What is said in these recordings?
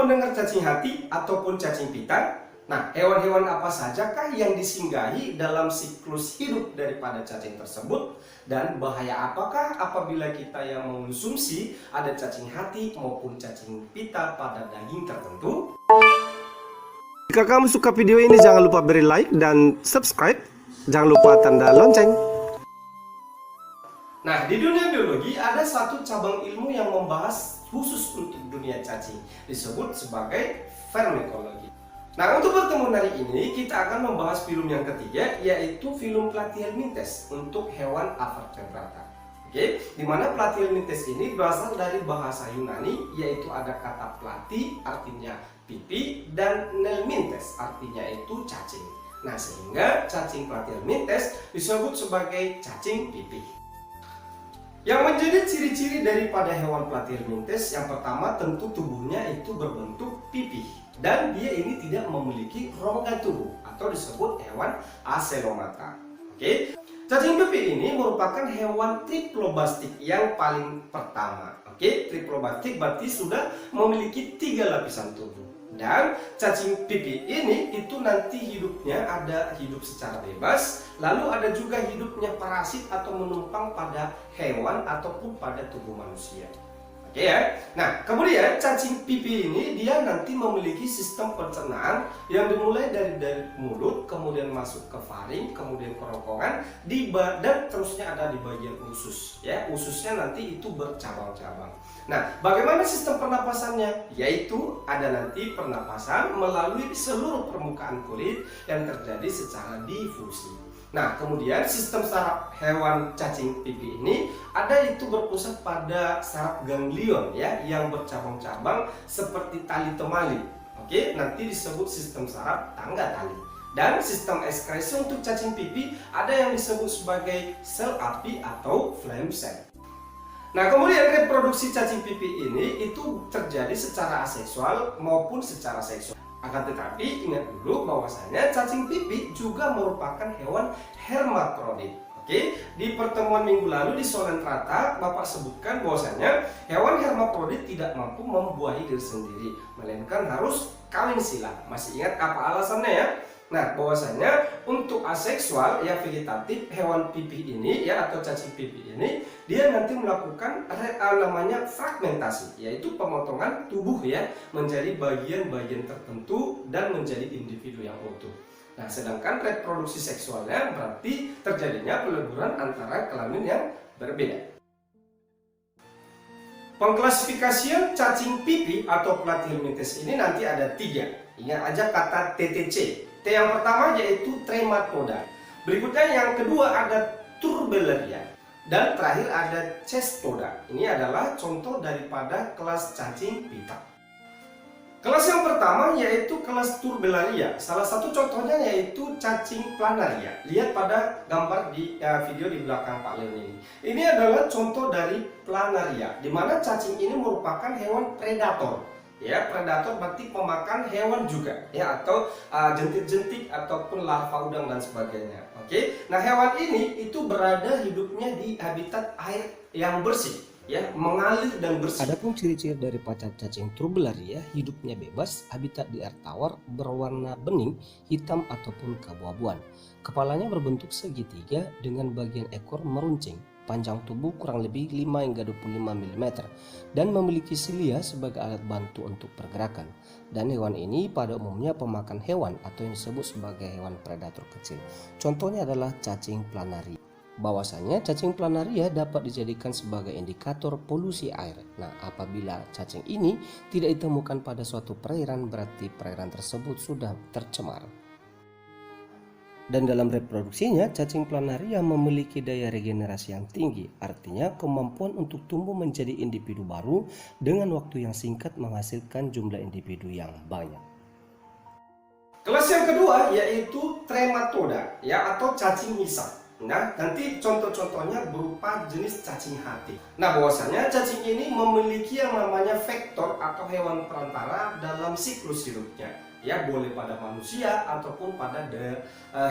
mendengar cacing hati ataupun cacing pita? Nah, hewan-hewan apa sajakah yang disinggahi dalam siklus hidup daripada cacing tersebut? Dan bahaya apakah apabila kita yang mengonsumsi ada cacing hati maupun cacing pita pada daging tertentu? Jika kamu suka video ini, jangan lupa beri like dan subscribe. Jangan lupa tanda lonceng. Nah, di dunia biologi ada satu cabang ilmu yang membahas khusus untuk dunia cacing, disebut sebagai farmakologi. Nah, untuk pertemuan hari ini kita akan membahas film yang ketiga, yaitu film Platyhelminthes untuk hewan avertebrata. Oke, di mana Platyhelminthes ini berasal dari bahasa Yunani, yaitu ada kata platy artinya pipi dan helminthes artinya itu cacing. Nah, sehingga cacing Platyhelminthes disebut sebagai cacing pipi. Yang menjadi ciri-ciri daripada hewan Platyhelminthes, yang pertama tentu tubuhnya itu berbentuk pipi dan dia ini tidak memiliki rongga tubuh atau disebut hewan acelomata. Oke, cacing pipi ini merupakan hewan triplobastik yang paling pertama. Oke, triplobastik berarti sudah memiliki 3 lapisan tubuh. Dan cacing pipi ini itu nanti hidupnya ada hidup secara bebas, lalu ada juga hidupnya parasit atau menumpang pada hewan ataupun pada tubuh manusia. Oke ya. Nah, kemudian cacing pipi ini dia nanti memiliki sistem pencernaan yang dimulai dari mulut, kemudian masuk ke faring, kemudian kerongkongan, dan terusnya ada di bagian usus. Ya, ususnya nanti itu bercabang-cabang. Nah, bagaimana sistem pernapasannya? Yaitu ada nanti pernapasan melalui seluruh permukaan kulit yang terjadi secara difusi. Nah, kemudian sistem saraf hewan cacing pipi ini ada itu berpusat pada saraf ganglion ya yang bercabang-cabang seperti tali temali. Oke, nanti disebut sistem saraf tangga tali. Dan sistem ekskresi untuk cacing pipi ada yang disebut sebagai sel api atau flame cell. Nah, kemudian reproduksi cacing pipi ini itu terjadi secara aseksual maupun secara seksual. Akan tetapi ingat dulu bahwasanya cacing pipi juga merupakan hewan hermafrodit. Oke, di pertemuan minggu lalu di Solentrata Bapak sebutkan bahwasanya hewan hermafrodit tidak mampu membuahi diri sendiri, melainkan harus kawin silang. Masih ingat apa alasannya ya? Nah, bahwasanya untuk aseksual ya vegetatif hewan pipi ini ya atau cacing pipi ini dia nanti melakukan namanya fragmentasi, yaitu pemotongan tubuh ya menjadi bagian-bagian tertentu dan menjadi individu yang utuh. Nah, sedangkan reproduksi seksualnya berarti terjadinya peleburan antara kelamin yang berbeda. Pengklasifikasian cacing pipi atau Platyhelminthes ini nanti ada 3. Ingat aja kata TTC. T yang pertama yaitu Trematoda. Berikutnya yang kedua ada Turbellaria. Dan terakhir ada Cestoda. Ini adalah contoh daripada kelas cacing pita. Kelas yang pertama yaitu kelas Turbellaria. Salah satu contohnya yaitu cacing planaria. Lihat pada gambar di video di belakang Pak Leon ini. Ini adalah contoh dari planaria, di mana cacing ini merupakan hewan predator. Ya, predator berarti pemakan hewan juga ya, atau jentik-jentik ataupun larva udang dan sebagainya. Oke. Nah, hewan ini itu berada hidupnya di habitat air yang bersih ya, mengalir dan bersih. Adapun ciri-ciri dari cacing Turbellaria, hidupnya bebas, habitat di air tawar, berwarna bening, hitam ataupun keabu-abuan. Kepalanya berbentuk segitiga dengan bagian ekor meruncing. Panjang tubuh kurang lebih 5 hingga 25 mm dan memiliki silia sebagai alat bantu untuk pergerakan. Dan hewan ini pada umumnya pemakan hewan atau yang disebut sebagai hewan predator kecil. Contohnya adalah cacing planaria. Bahwasanya cacing planaria dapat dijadikan sebagai indikator polusi air. Nah, apabila cacing ini tidak ditemukan pada suatu perairan, berarti perairan tersebut sudah tercemar. Dan dalam reproduksinya, cacing planaria memiliki daya regenerasi yang tinggi, artinya kemampuan untuk tumbuh menjadi individu baru dengan waktu yang singkat menghasilkan jumlah individu yang banyak. Kelas yang kedua yaitu Trematoda ya atau cacing hisap. Nah, nanti contoh-contohnya berupa jenis cacing hati. Nah, bahwasanya cacing ini memiliki yang namanya vektor atau hewan perantara dalam siklus hidupnya. Ya, boleh pada manusia ataupun pada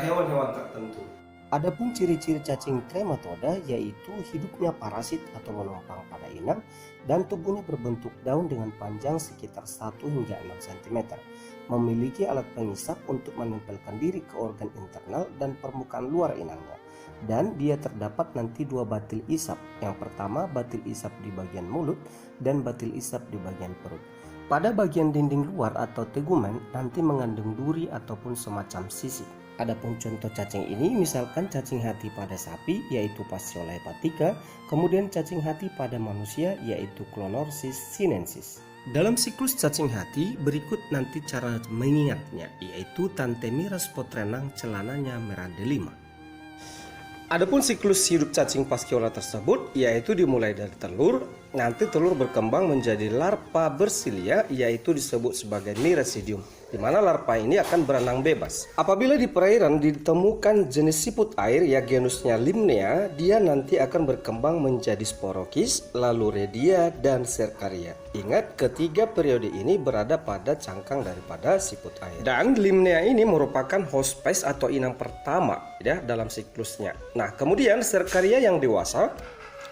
hewan-hewan tertentu. Adapun ciri-ciri cacing trematoda yaitu hidupnya parasit atau menumpang pada inang dan tubuhnya berbentuk daun dengan panjang sekitar 1 hingga 6 cm. Memiliki alat pengisap untuk menempelkan diri ke organ internal dan permukaan luar inangnya. Dan dia terdapat nanti 2 batil isap. Yang pertama batil isap di bagian mulut dan batil isap di bagian perut. Pada bagian dinding luar atau tegumen nanti mengandung duri ataupun semacam sisik. Adapun contoh cacing ini misalkan cacing hati pada sapi yaitu Fasciola hepatica, kemudian cacing hati pada manusia yaitu Clonorchis sinensis. Dalam siklus cacing hati berikut nanti cara mengingatnya yaitu tante miras potrenang celananya merah delima. Adapun siklus hidup cacing Fasciola tersebut yaitu dimulai dari telur, nanti telur berkembang menjadi larva bersilia yaitu disebut sebagai Miracidium, di mana larva ini akan berenang bebas. Apabila di perairan ditemukan jenis siput air ya genusnya Limnea, dia nanti akan berkembang menjadi Sporokis, lalu Redia dan Cercaria. Ingat, ketiga periode ini berada pada cangkang daripada siput air. Dan Limnea ini merupakan hospes atau inang pertama ya dalam siklusnya. Nah, kemudian Cercaria yang dewasa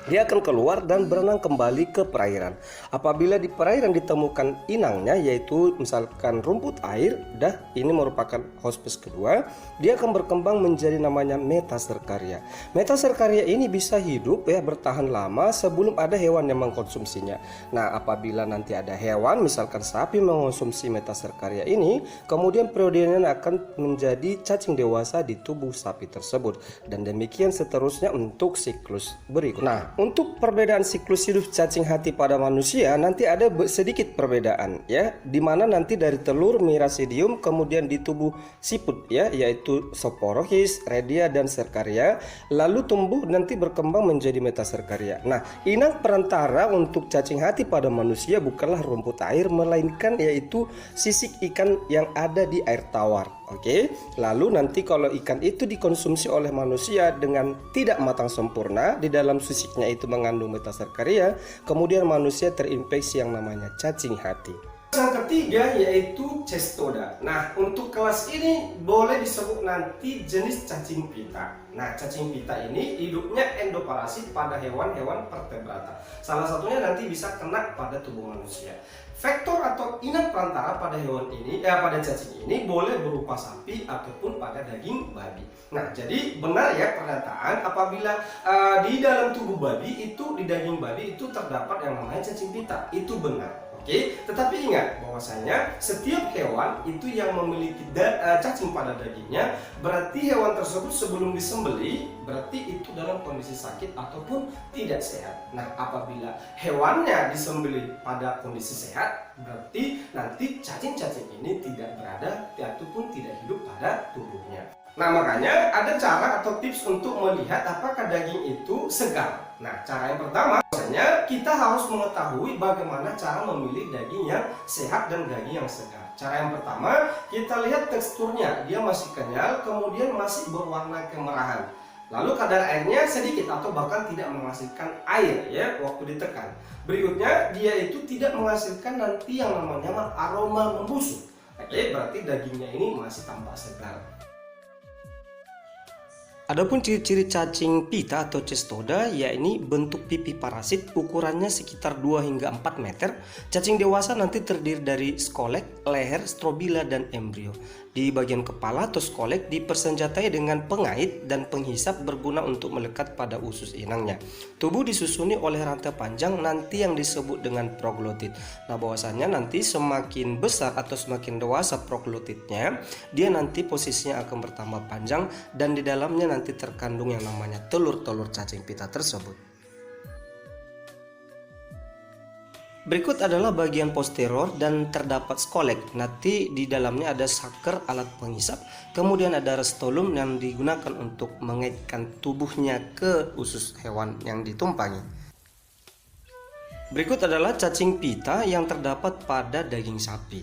dia akan keluar dan berenang kembali ke perairan. Apabila di perairan ditemukan inangnya yaitu misalkan rumput air, ini merupakan hospes kedua, dia akan berkembang menjadi namanya Metacercaria. Metacercaria ini bisa hidup ya bertahan lama sebelum ada hewan yang mengkonsumsinya. Nah, apabila nanti ada hewan misalkan sapi mengonsumsi Metacercaria ini, kemudian periodenya akan menjadi cacing dewasa di tubuh sapi tersebut dan demikian seterusnya untuk siklus berikut. Nah, untuk perbedaan siklus hidup cacing hati pada manusia nanti ada sedikit perbedaan ya, dimana nanti dari telur Miracidium kemudian di tubuh siput ya yaitu Sporokis, Redia dan Cercaria, lalu tumbuh nanti berkembang menjadi Metacercaria. Nah, inang perantara untuk cacing hati pada manusia bukanlah rumput air melainkan yaitu sisik ikan yang ada di air tawar. Oke, lalu nanti kalau ikan itu dikonsumsi oleh manusia dengan tidak matang sempurna, di dalam sisiknya itu mengandung Metacercaria, kemudian manusia terinfeksi yang namanya cacing hati. Yang ketiga yaitu Cestoda. Nah, untuk kelas ini boleh disebut nanti jenis cacing pita. Nah, cacing pita ini hidupnya endoparasit pada hewan-hewan vertebrata. Salah satunya nanti bisa kena pada tubuh manusia. Vektor atau inang perantara pada hewan ini, pada cacing ini boleh berupa sapi ataupun pada daging babi. Nah, jadi benar ya pernyataan apabila di dalam tubuh babi itu, di daging babi itu terdapat yang namanya cacing pita. Itu benar. Oke, tetapi ingat bahwasanya setiap hewan itu yang memiliki cacing pada dagingnya, berarti hewan tersebut sebelum disembelih berarti itu dalam kondisi sakit ataupun tidak sehat. Nah, apabila hewannya disembelih pada kondisi sehat, berarti nanti cacing-cacing ini tidak berada ataupun tidak hidup pada tubuhnya. Nah, makanya ada cara atau tips untuk melihat apakah daging itu segar. Nah, cara yang pertama, biasanya kita harus mengetahui bagaimana cara memilih daging yang sehat dan daging yang segar. Cara yang pertama, kita lihat teksturnya, dia masih kenyal, kemudian masih berwarna kemerahan. Lalu kadar airnya sedikit atau bahkan tidak menghasilkan air ya waktu ditekan. Berikutnya, dia itu tidak menghasilkan nanti yang namanya aroma membusuk. Oke, berarti dagingnya ini masih tampak segar. Adapun ciri-ciri cacing pita atau Cestoda yakni bentuk pipi parasit ukurannya sekitar 2 hingga 4 meter. Cacing dewasa nanti terdiri dari skolek, leher, strobila dan embrio. Di bagian kepala atau skolek dipersenjatai dengan pengait dan penghisap berguna untuk melekat pada usus inangnya. Tubuh disusuni oleh rantai panjang nanti yang disebut dengan proglotit. Nah, bahwasannya nanti semakin besar atau semakin dewasa proglotitnya, dia nanti posisinya akan bertambah panjang dan di dalamnya nanti terkandung yang namanya telur-telur cacing pita tersebut. Berikut adalah bagian posterior dan terdapat skolek. Nanti di dalamnya ada saker alat penghisap, kemudian ada restolum yang digunakan untuk mengaitkan tubuhnya ke usus hewan yang ditumpangi. Berikut adalah cacing pita yang terdapat pada daging sapi.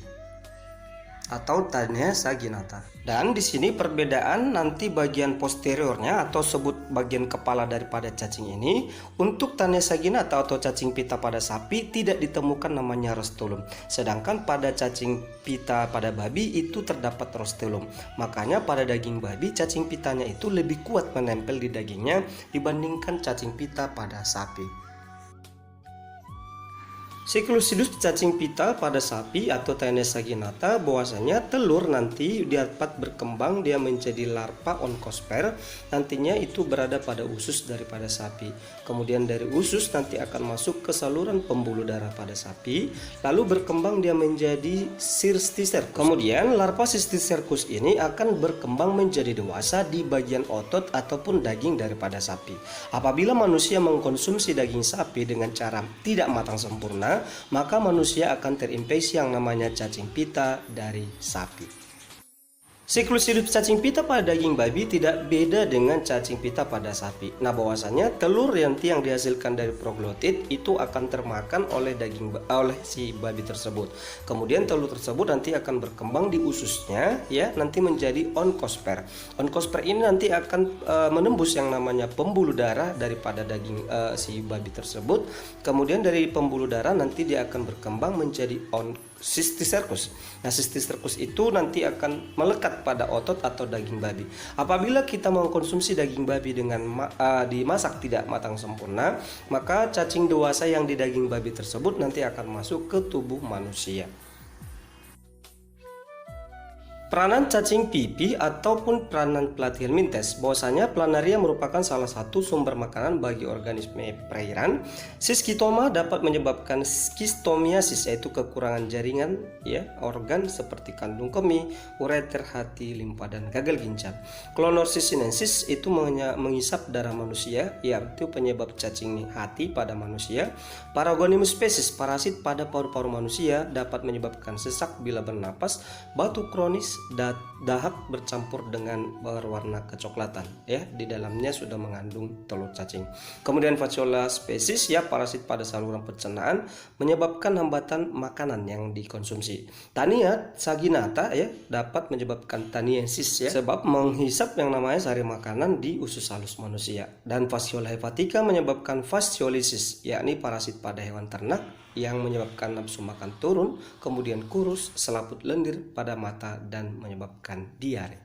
atau Taenia saginata. Dan di sini perbedaan nanti bagian posteriornya atau sebut bagian kepala daripada cacing ini. Untuk Taenia saginata atau cacing pita pada sapi tidak ditemukan namanya rostulum. Sedangkan pada cacing pita pada babi itu terdapat rostulum. Makanya pada daging babi cacing pitanya itu lebih kuat menempel di dagingnya dibandingkan cacing pita pada sapi. Siklus hidup cacing pita pada sapi atau Taenia saginata bahwasanya telur nanti dapat berkembang dia menjadi larva onkosper, nantinya itu berada pada usus daripada sapi. Kemudian dari usus nanti akan masuk ke saluran pembuluh darah pada sapi, lalu berkembang dia menjadi cysticercus. Kemudian larva cysticercus ini akan berkembang menjadi dewasa di bagian otot ataupun daging daripada sapi. Apabila manusia mengkonsumsi daging sapi dengan cara tidak matang sempurna, maka manusia akan terinfeksi yang namanya cacing pita dari sapi. Siklus hidup cacing pita pada daging babi tidak beda dengan cacing pita pada sapi. Nah, bahwasanya telur yang dihasilkan dari proglotit itu akan termakan oleh si babi tersebut. Kemudian telur tersebut nanti akan berkembang di ususnya, ya, nanti menjadi onkosper. Onkosper ini nanti akan menembus yang namanya pembuluh darah daripada daging si babi tersebut. Kemudian dari pembuluh darah nanti dia akan berkembang menjadi cysticercus. Nah, cysticercus itu nanti akan melekat pada otot atau daging babi. Apabila kita mengkonsumsi daging babi dengan dimasak tidak matang sempurna, maka cacing dewasa yang di daging babi tersebut nanti akan masuk ke tubuh manusia. Peranan cacing pipi ataupun peranan Platyhelminthes, bahwasanya planaria merupakan salah satu sumber makanan bagi organisme perairan. Schistoma dapat menyebabkan skistomiasis, yaitu kekurangan jaringan organ seperti kandung kemih, ureter, hati, limpa, dan gagal ginjal. Clonorchis sinensis itu menghisap darah manusia, yaitu penyebab cacing hati pada manusia. Paragonimus species, parasit pada paru-paru manusia, dapat menyebabkan sesak bila bernapas, batuk kronis, dahak bercampur dengan berwarna kecoklatan, ya, di dalamnya sudah mengandung telur cacing. Kemudian Fasciola species, ya, parasit pada saluran pencernaan, menyebabkan hambatan makanan yang dikonsumsi. Taenia saginata, ya, dapat menyebabkan taniensis, ya, sebab menghisap yang namanya sari makanan di usus halus manusia. Dan Fasciola hepatica menyebabkan fasciolisis, yakni parasit pada hewan ternak yang menyebabkan nafsu makan turun, kemudian kurus, selaput lendir pada mata, dan menyebabkan diare.